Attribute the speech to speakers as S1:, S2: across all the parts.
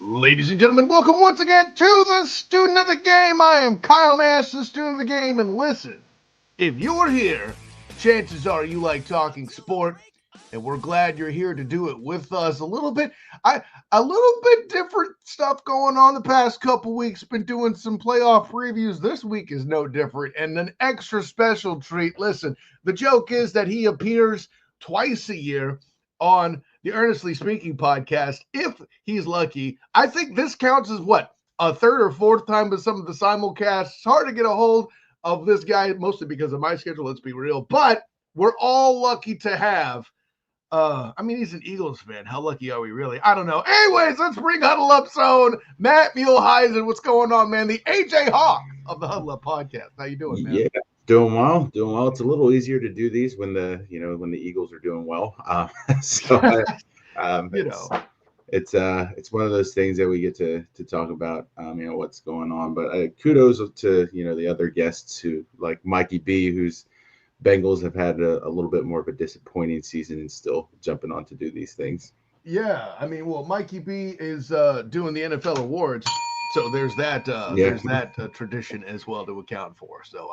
S1: Ladies and gentlemen, welcome once again to the Student of the Game. I am Kyle Nash, the Student of the Game, and listen, if you're here, chances are you like talking sport, and we're glad you're here to do it with us. A little bit different stuff going on the past couple weeks. Been doing some playoff previews. This week is no different, and an extra special treat. Listen, the joke is that he appears twice a year on the Earnestly Speaking podcast, if he's lucky. I think this counts as what, a third or fourth time with some of the simulcasts. It's hard to get a hold of this guy, mostly because of my schedule, let's be real. But we're all lucky to have. He's an Eagles fan. How lucky are we, really? I don't know. Anyways, let's bring Huddle Up Zone. Matt Muehleisen, what's going on, man? The AJ Hawk of the Huddle Up Podcast. How you doing, man?
S2: Yeah, doing well, doing well. It's a little easier to do these when the Eagles are doing well. It's one of those things that we get to talk about. What's going on. But kudos to the other guests who, like Mikey B, who's Bengals have had a little bit more of a disappointing season and still jumping on to do these things.
S1: Yeah, Mikey B is doing the NFL awards, so there's that tradition as well to account for. So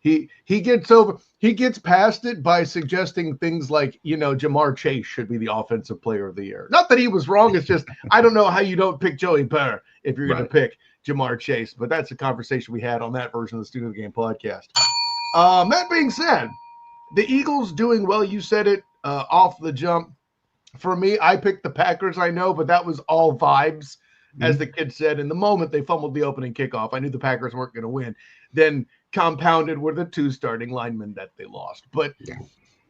S1: he gets past it by suggesting things like, Jamar Chase should be the offensive player of the year. Not that he was wrong. It's just I don't know how you don't pick Joey Burr if you're going to pick Jamar Chase. But that's a conversation we had on that version of the Student of the Game podcast. That being said, the Eagles doing well. You said it off the jump. For me, I picked the Packers, I know, but that was all vibes, as the kid said. In the moment they fumbled the opening kickoff, I knew the Packers weren't going to win. Then compounded were the two starting linemen that they lost. But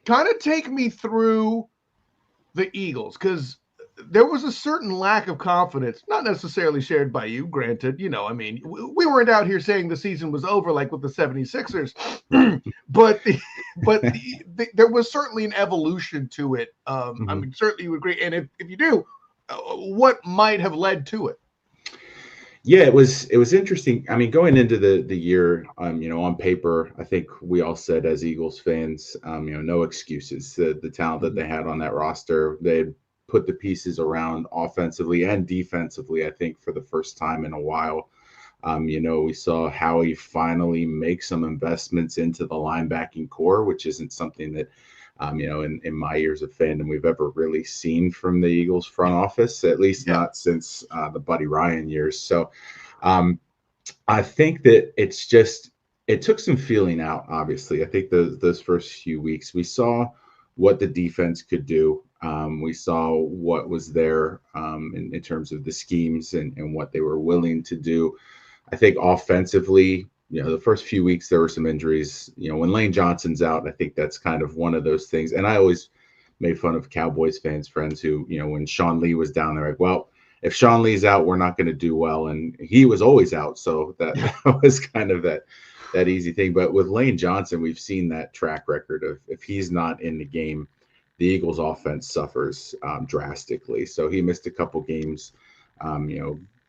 S1: kind of take me through the Eagles, because there was a certain lack of confidence, not necessarily shared by you, granted. We weren't out here saying the season was over like with the 76ers, but there was certainly an evolution to it. Certainly you would agree. And if you do, what might have led to it?
S2: Yeah, it was interesting. Going into the year, on paper, I think we all said as Eagles fans, no excuses. The talent that they had on that roster, they had put the pieces around offensively and defensively, I think, for the first time in a while. We saw Howie finally make some investments into the linebacking core, which isn't something that, in my years of fandom, we've ever really seen from the Eagles front office, at least not since the Buddy Ryan years. So I think that it took some feeling out, obviously. I think those first few weeks, we saw what the defense could do. We saw what was there in terms of the schemes and what they were willing to do. I think offensively, the first few weeks there were some injuries. When Lane Johnson's out, I think that's kind of one of those things. And I always made fun of Cowboys friends who, when Sean Lee was down there, like, well, if Sean Lee's out, we're not going to do well. And he was always out. So that was kind of that easy thing. But with Lane Johnson, we've seen that track record of if he's not in the game, the Eagles offense suffers drastically. So he missed a couple games.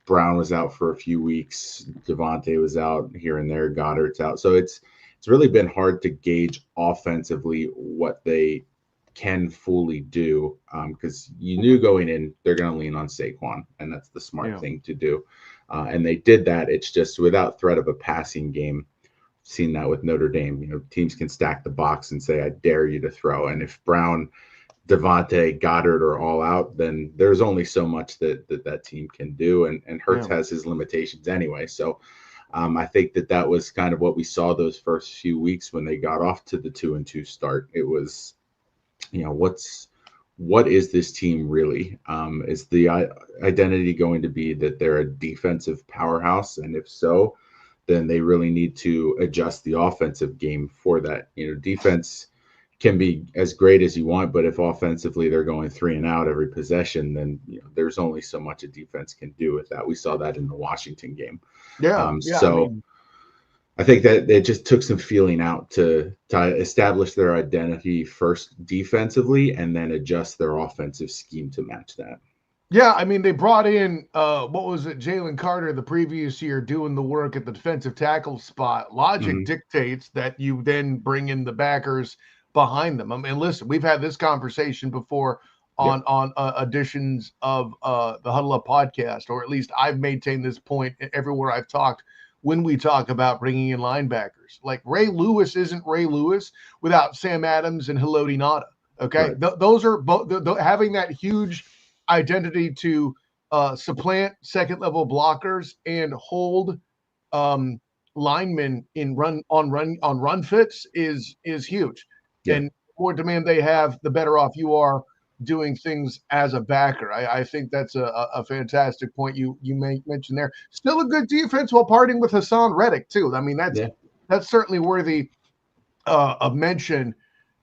S2: Brown was out for a few weeks. Devontae was out here and there. Goddard's out. So it's really been hard to gauge offensively what they can fully do, because you knew going in they're going to lean on Saquon, and that's the smart thing to do. And they did that. It's just without threat of a passing game. Seen that with Notre Dame. Teams can stack the box and say, I dare you to throw. And if Brown, Devontae, Goddard are all out, then there's only so much that team can do. And Hurts has his limitations anyway. So I think that was kind of what we saw those first few weeks when they got off to the 2-2 start. It was, what is this team really? Is the identity going to be that they're a defensive powerhouse? And if so, then they really need to adjust the offensive game for that. Defense can be as great as you want, but if offensively they're going 3 and out every possession, then there's only so much a defense can do with that. We saw that in the Washington game. I think that it just took some feeling out to establish their identity first defensively and then adjust their offensive scheme to match that.
S1: Yeah, they brought in, Jalen Carter the previous year doing the work at the defensive tackle spot. Logic dictates that you then bring in the backers behind them. Listen, we've had this conversation before on editions of the Huddle Up podcast, or at least I've maintained this point everywhere I've talked when we talk about bringing in linebackers. Like Ray Lewis isn't Ray Lewis without Sam Adams and Haloti Ngata. Okay,
S2: Right.
S1: Those are both having that huge identity to supplant second level blockers and hold linemen in run fits is huge.
S2: Yeah.
S1: And the more demand they have, the better off you are doing things as a backer. I think that's a fantastic point you mentioned there. Still a good defense while parting with Hassan Reddick too. I mean, that's certainly worthy of mention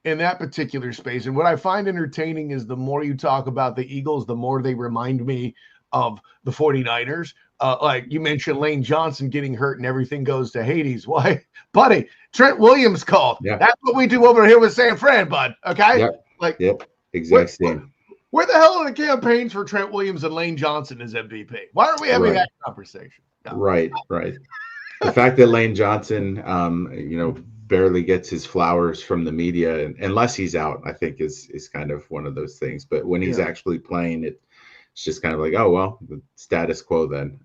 S1: in that particular space. And what I find entertaining is the more you talk about the Eagles, the more they remind me of the 49ers. Like you mentioned Lane Johnson getting hurt and everything goes to Hades. Why, buddy, Trent Williams called.
S2: Yeah.
S1: That's what we do over here with San Fran, bud. Okay.
S2: Yep. Exact same.
S1: Where the hell are the campaigns for Trent Williams and Lane Johnson as MVP? Why aren't we having that conversation? No.
S2: Right. The fact that Lane Johnson, barely gets his flowers from the media, unless he's out, I think is kind of one of those things. But when he's actually playing, it's just kind of like, oh well, the status quo then.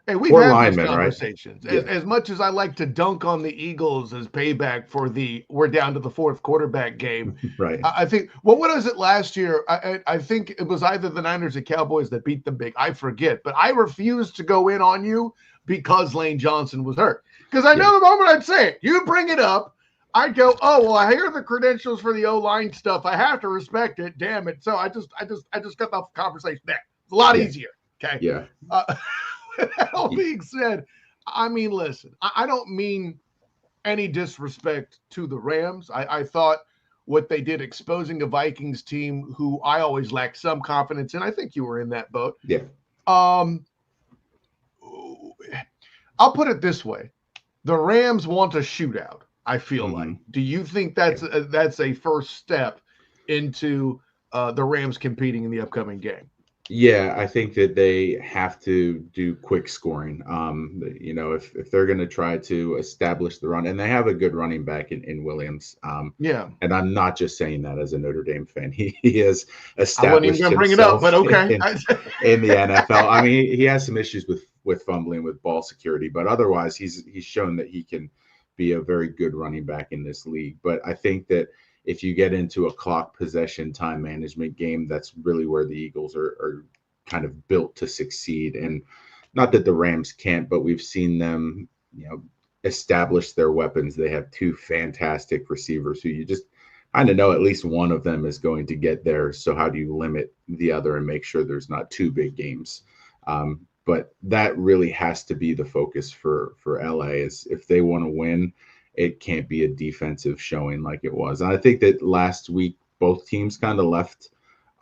S1: Hey, we've had those conversations. Right? As much as I like to dunk on the Eagles as payback for we're down to the fourth quarterback game.
S2: Right.
S1: I think, what was it last year? I think it was either the Niners or Cowboys that beat them big. I forget. But I refused to go in on you because Lane Johnson was hurt. Because I know the moment I'd say it, you bring it up, I'd go, oh, well, I hear the credentials for the O-line stuff. I have to respect it. Damn it. So I just got the conversation there. It's a lot easier. Okay.
S2: Yeah.
S1: That all being said, I mean, listen, I don't mean any disrespect to the Rams. I thought what they did exposing a Vikings team who I always lacked some confidence in. I think you were in that boat.
S2: Yeah.
S1: I'll put it this way. The Rams want a shootout, I feel like. Do you think that's a first step into the Rams competing in the upcoming game?
S2: Yeah, I think that they have to do quick scoring. If they're going to try to establish the run, and they have a good running back in Williams. And I'm not just saying that as a Notre Dame fan. He has established himself
S1: bring it up, but okay.
S2: in the NFL. I mean, he has some issues with fumbling with ball security, but otherwise he's shown that he can be a very good running back in this league. But I think that if you get into a clock possession time management game, that's really where the Eagles are kind of built to succeed. And not that the Rams can't, but we've seen them, establish their weapons. They have two fantastic receivers who you just kind of know at least one of them is going to get there. So how do you limit the other and make sure there's not two big games? But that really has to be the focus for LA, is if they want to win, it can't be a defensive showing like it was. And I think that last week, both teams kind of left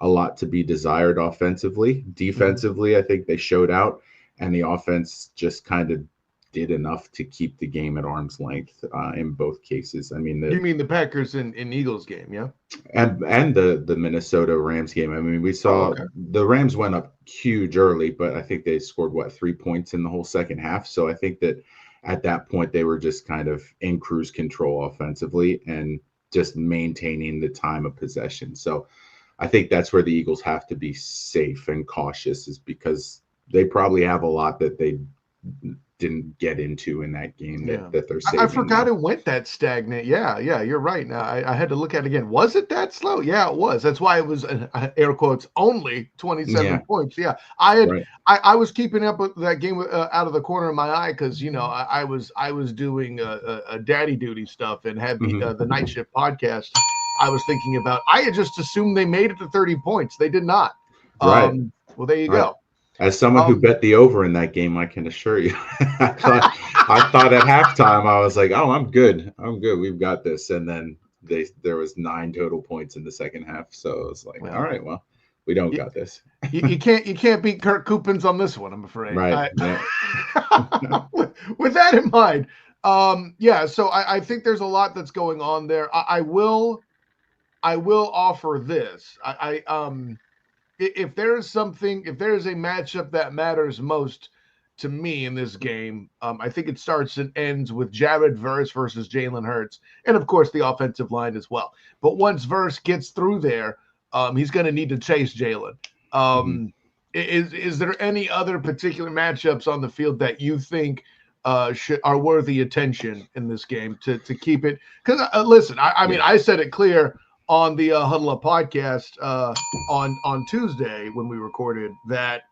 S2: a lot to be desired offensively. Defensively, I think they showed out, and the offense just kind of did enough to keep the game at arm's length in both cases. I mean,
S1: you mean the Packers and Eagles game, yeah?
S2: And the Minnesota Rams game. I mean, we saw the Rams went up huge early, but I think they scored 3 points in the whole second half. So I think that at that point, they were just kind of in cruise control offensively and just maintaining the time of possession. So I think that's where the Eagles have to be safe and cautious, is because they probably have a lot that they didn't get into in that game that they're saving.
S1: I forgot it went that stagnant. Yeah, you're right. Now I had to look at it again. Was it that slow? Yeah, it was. That's why it was air quotes only 27 points. Yeah, I was keeping up with that game out of the corner of my eye because I was doing a daddy duty stuff and had the night shift podcast. I was thinking about. I had just assumed they made it to 30 points. They did not.
S2: Right.
S1: Well, there you go.
S2: As someone who bet the over in that game, I can assure you, I thought at halftime, I was like, oh, I'm good. We've got this. And then there was 9 total points in the second half. So it was like, all right, well, we don't got this.
S1: you can't beat Kirk Coupins on this one, I'm afraid.
S2: Right.
S1: With that in mind, so I think there's a lot that's going on there. I will offer this. If there's a matchup that matters most to me in this game, I think it starts and ends with Jared Verse versus Jalen Hurts, and of course the offensive line as well. But once Verse gets through there, He's going to need to chase Jalen. Is there any other particular matchups on the field that you think are worthy attention in this game to keep it? Because listen, I mean, I said it clear on the Huddle Up podcast on Tuesday when we recorded that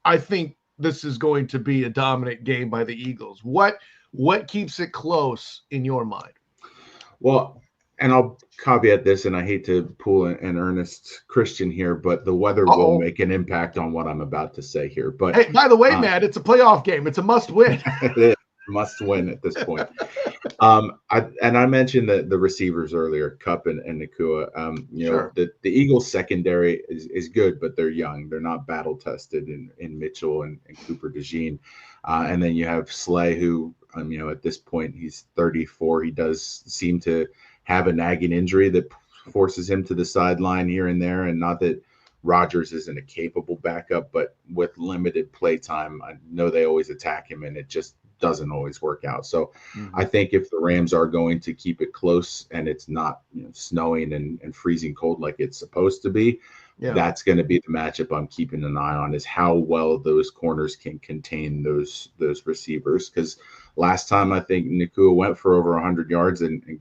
S1: I think this is going to be a dominant game by the Eagles. What keeps it close in your mind?
S2: Well, and I'll caveat this, and I hate to pull an earnest Christian here, but the weather will make an impact on what I'm about to say here. But
S1: hey, by the way, Matt, it's a playoff game. It's a must-win.
S2: Must win at this point. I mentioned the receivers earlier, Kupp and Nacua. Sure. The Eagles secondary is good, but they're young. They're not battle tested in Mitchell and Cooper DeJean. And then you have Slay, who at this point he's 34. He does seem to have a nagging injury that forces him to the sideline here and there. And not that Rodgers isn't a capable backup, but with limited play time, I know they always attack him, and it just doesn't always work out. So I think if the Rams are going to keep it close and it's not snowing and freezing cold like it's supposed to be, that's going to be the matchup I'm keeping an eye on, is how well those corners can contain those receivers. Because last time I think Nacua went for over 100 yards and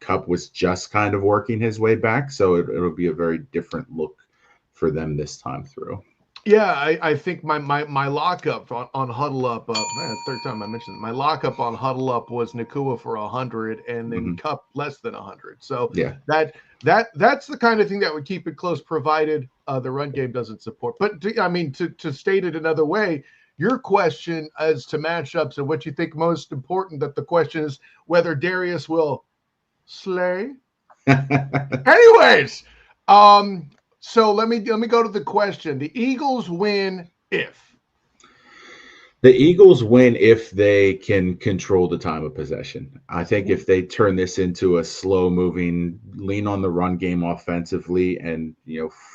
S2: Kupp was just kind of working his way back. So it'll be a very different look for them this time through.
S1: Yeah, I think my lockup on Huddle Up, third time I mentioned it, my lockup on Huddle Up was Nacua for 100 and then Kupp less than 100. So that's the kind of thing that would keep it close, provided the run game doesn't support. But to state it another way, your question as to matchups and what you think most important, that the question is whether Darius will slay. Anyways, so let me go to the question. The Eagles win if?
S2: The Eagles win if they can control the time of possession. I think if they turn this into a slow-moving, lean on the run game offensively and,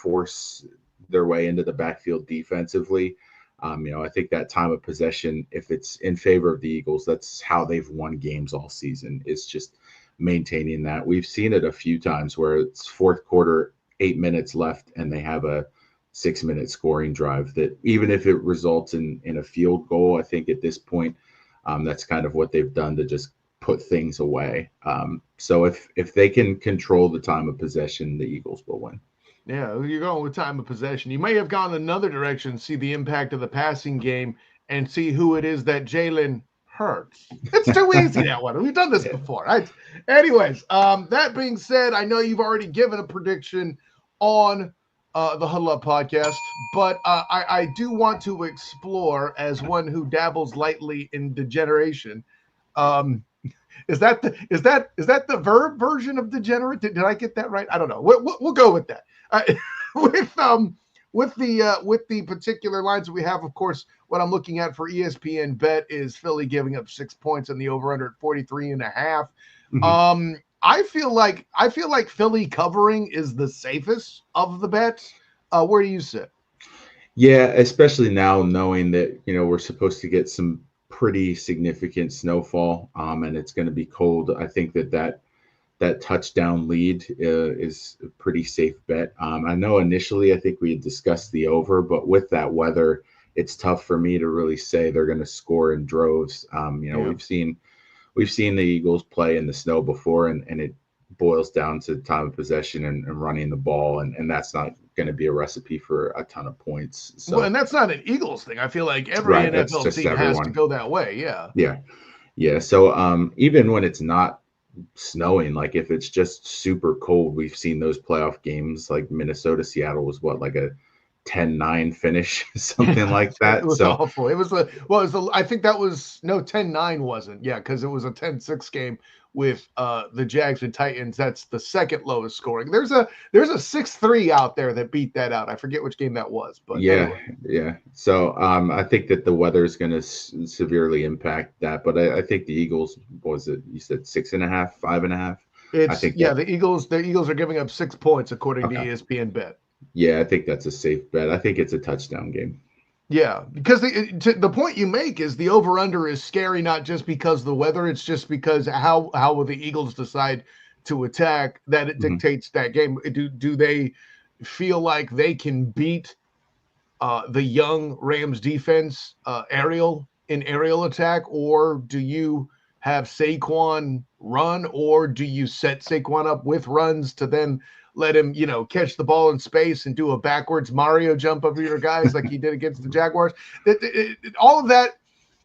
S2: force their way into the backfield defensively, I think that time of possession, if it's in favor of the Eagles, that's how they've won games all season. It's just maintaining that. We've seen it a few times where it's fourth quarter, 8 minutes left, and they have a 6-minute scoring drive that, even if it results in a field goal, I think at this point, that's kind of what they've done to just put things away. So if they can control the time of possession, the Eagles will win.
S1: Yeah, you're going with time of possession. You may have gone another direction, see the impact of the passing game, and see who it is that Jalen hurts. It's too easy, that one. We've done this before. Right? Anyways, that being said, I know you've already given a prediction on the Huddle Up podcast, but I do want to explore, as one who dabbles lightly in degeneration. Is that the verb version of degenerate? Did I get that right? I don't know. We'll go with that. With the particular lines that we have, of course, what I'm looking at for ESPN Bet is Philly giving up 6 points and the over/under at 43.5. I feel like Philly covering is the safest of the bets. Where do you sit?
S2: Yeah, especially now knowing that we're supposed to get some pretty significant snowfall, and it's going to be cold. I think that touchdown lead is a pretty safe bet. I know initially I think we had discussed the over, but with that weather, it's tough for me to really say they're going to score in droves. We've seen the Eagles play in the snow before, and it boils down to time of possession and running the ball, and that's not going to be a recipe for a ton of points. So,
S1: well, and that's not an Eagles thing. I feel like every NFL team has to go that way. Yeah.
S2: So even when it's not snowing, like if it's just super cold, we've seen those playoff games like Minnesota, Seattle was like a 10-9 finish, something like that.
S1: It was awful. It was I think that was 10-9 wasn't. Yeah, because it was a 10-6 game with the Jags and Titans. That's the second lowest scoring. There's a 6-3 out there that beat that out. I forget which game that was, but
S2: anyway. So I think that the weather is going to severely impact that. But I think the Eagles, what was it? You said 6.5, 5.5.
S1: The Eagles are giving up 6 points according to ESPN Bet.
S2: Yeah, I think that's a safe bet. I think it's a touchdown game.
S1: Yeah, because the point you make is the over-under is scary, not just because of the weather. It's just because how will the Eagles decide to attack that it dictates that game. Do they feel like they can beat the young Rams defense aerial attack, or do you have Saquon run, or do you set Saquon up with runs to then let him, catch the ball in space and do a backwards Mario jump over your guys like he did against the Jaguars? All of that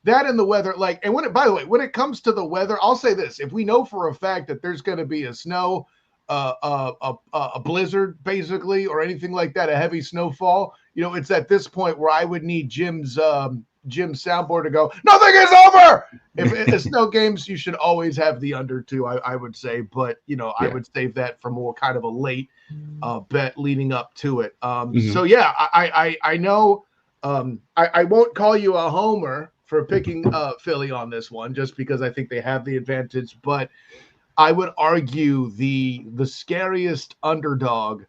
S1: and the weather, and by the way, when it comes to the weather, I'll say this: if we know for a fact that there's going to be a snow, a blizzard, basically, or anything like that, a heavy snowfall, it's at this point where I would need Jim's soundboard to go, nothing is over. If it's snow games, you should always have the under 2, I would say, but I would save that for more kind of a late bet leading up to it. So yeah, I know I won't call you a homer for picking Philly on this one, just because I think they have the advantage, but I would argue the scariest underdog,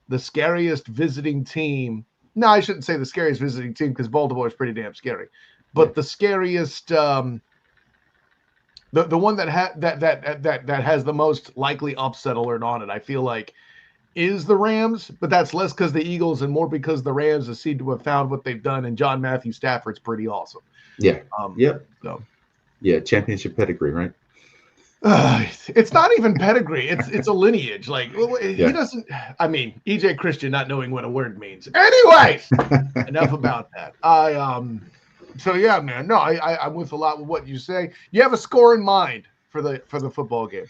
S1: the scariest visiting team. No, I shouldn't say the scariest visiting team, because Baltimore is pretty damn scary. But the scariest, the one that has the most likely upset alert on it, I feel like, is the Rams. But that's less because the Eagles and more because the Rams seem to have found what they've done, and John Matthew Stafford's pretty awesome.
S2: Yeah.
S1: So.
S2: Yeah, championship pedigree, right?
S1: It's not even pedigree. It's a lineage. He doesn't. I mean, EJ Christian not knowing what a word means. Anyways, enough about that. So yeah, man. No, I'm with a lot with what you say. You have a score in mind for the football game?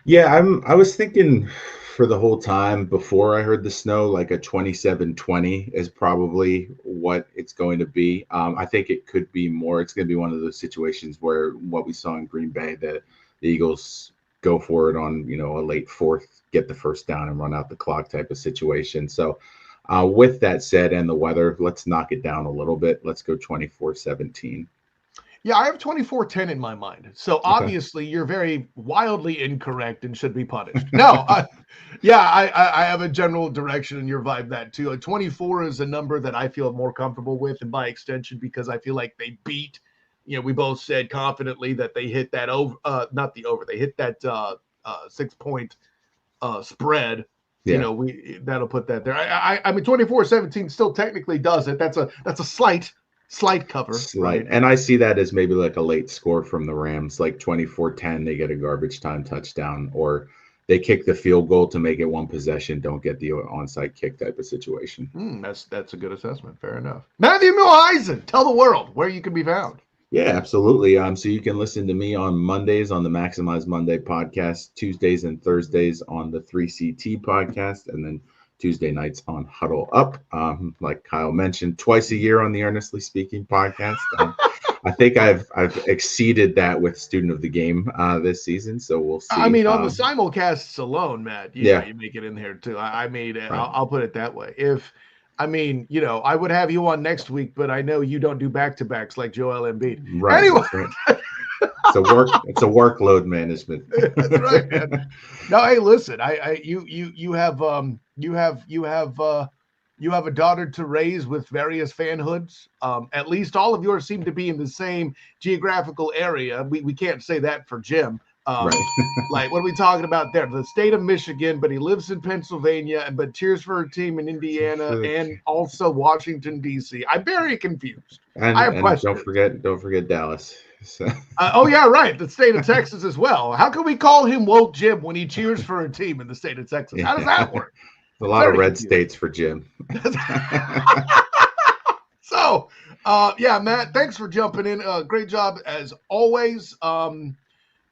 S2: Yeah, I was thinking for the whole time before I heard the snow, like a 27-20 is probably what it's going to be. I think it could be more. It's going to be one of those situations where what we saw in Green Bay, the Eagles go for it on, a late fourth, get the first down and run out the clock type of situation. So with that said, and the weather, let's knock it down a little bit. Let's go 24-17.
S1: Yeah, I have 24-10 in my mind. So obviously you're very wildly incorrect and should be punished. No, I have a general direction in your vibe that too. 24 is a number that I feel more comfortable with, and by extension, because I feel like they beat, we both said confidently that they hit that over, not the over, they hit that 6-point spread.
S2: Yeah.
S1: That'll put that there. I mean, 24-17 still technically does it. That's a slight cover.
S2: Right. And I see that as maybe like a late score from the Rams, like 24-10, they get a garbage time touchdown, or they kick the field goal to make it one possession, don't get the onside kick type of situation.
S1: That's a good assessment. Fair enough. Matthew Muehleisen, tell the world where you can be found.
S2: Yeah, absolutely. So you can listen to me on Mondays on the Maximize Monday podcast, Tuesdays and Thursdays on the 3CT podcast, and then Tuesday nights on Huddle Up. Like Kyle mentioned, twice a year on the Earnestly Speaking podcast. I think I've exceeded that with Student of the Game this season, so we'll see.
S1: I mean, on the simulcasts alone, Matt, you make it in there too. I made it. Right. I'll put it that way. I would have you on next week, but I know you don't do back-to-backs like Joel Embiid.
S2: Right. Anyway. Right. It's a workload management.
S1: That's right, man. No, hey, listen, you have a daughter to raise with various fanhoods. At least all of yours seem to be in the same geographical area. We can't say that for Jim. Right. Like, what are we talking about there? The state of Michigan, but he lives in Pennsylvania, but cheers for a team in Indiana and also Washington, D.C. I'm very confused. I have questions.
S2: Don't forget Dallas. So.
S1: Oh, yeah, right. The state of Texas as well. How can we call him Woke Jim when he cheers for a team in the state of Texas? How does that work?
S2: A lot of red states for Jim.
S1: So, Matt, thanks for jumping in. Great job as always.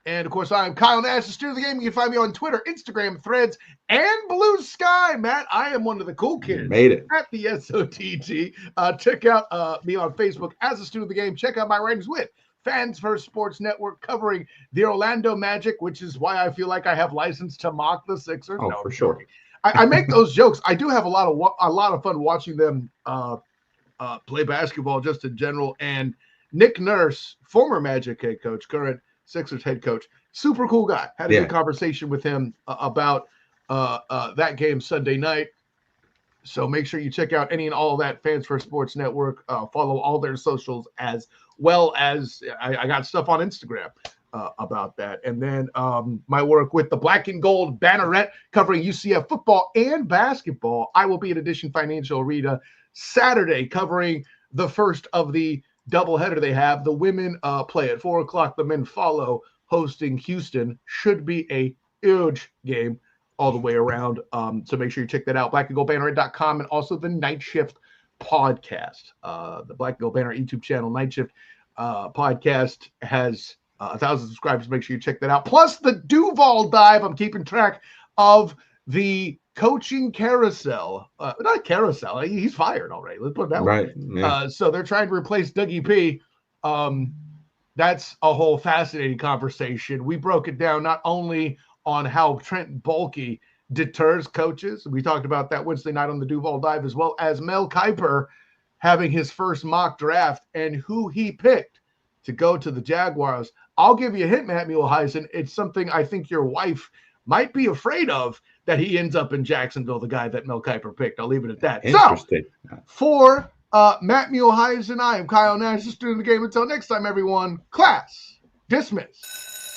S1: And, of course, I'm Kyle Nash, the Steer of the Game. You can find me on Twitter, Instagram, Threads, and Blue Sky. Matt, I am one of the cool kids.
S2: You made it.
S1: At the SOTG. Check out me on Facebook as a Steer of the Game. Check out my writings with Fans First Sports Network covering the Orlando Magic, which is why I feel like I have license to mock the Sixers.
S2: Oh, no, for sure.
S1: I make those jokes. I do have a lot of fun watching them play basketball just in general. And Nick Nurse, former Magic head coach, current Sixers head coach, super cool guy. Had a good conversation with him about that game Sunday night. So make sure you check out any and all of that Fans First Sports Network. Follow all their socials as well as I got stuff on Instagram. about that. And then my work with the Black and Gold Banneret covering UCF football and basketball. I will be at Edition Financial Arena Saturday covering the first of the doubleheader they have. The women play at 4 o'clock. The men follow, hosting Houston. Should be a huge game all the way around. So make sure you check that out. blackandgoldbanneret.com and also the Night Shift podcast. The Black and Gold Banner YouTube channel, Night Shift podcast has 1,000 subscribers. Make sure you check that out. Plus the Duval dive. I'm keeping track of the coaching carousel. Not carousel. He's fired already. Let's put it that way.
S2: Right. Yeah.
S1: So they're trying to replace Dougie P. That's a whole fascinating conversation. We broke it down not only on how Trent Baalke deters coaches. We talked about that Wednesday night on the Duval Dive, as well as Mel Kiper having his first mock draft and who he picked to go to the Jaguars. I'll give you a hint, Matt Muehleisen. It's something I think your wife might be afraid of, that he ends up in Jacksonville, the guy that Mel Kiper picked. I'll leave it at that.
S2: Interesting.
S1: So, for Matt Muehleisen, I am Kyle Nash, the student of the game. Until next time, everyone, class dismissed.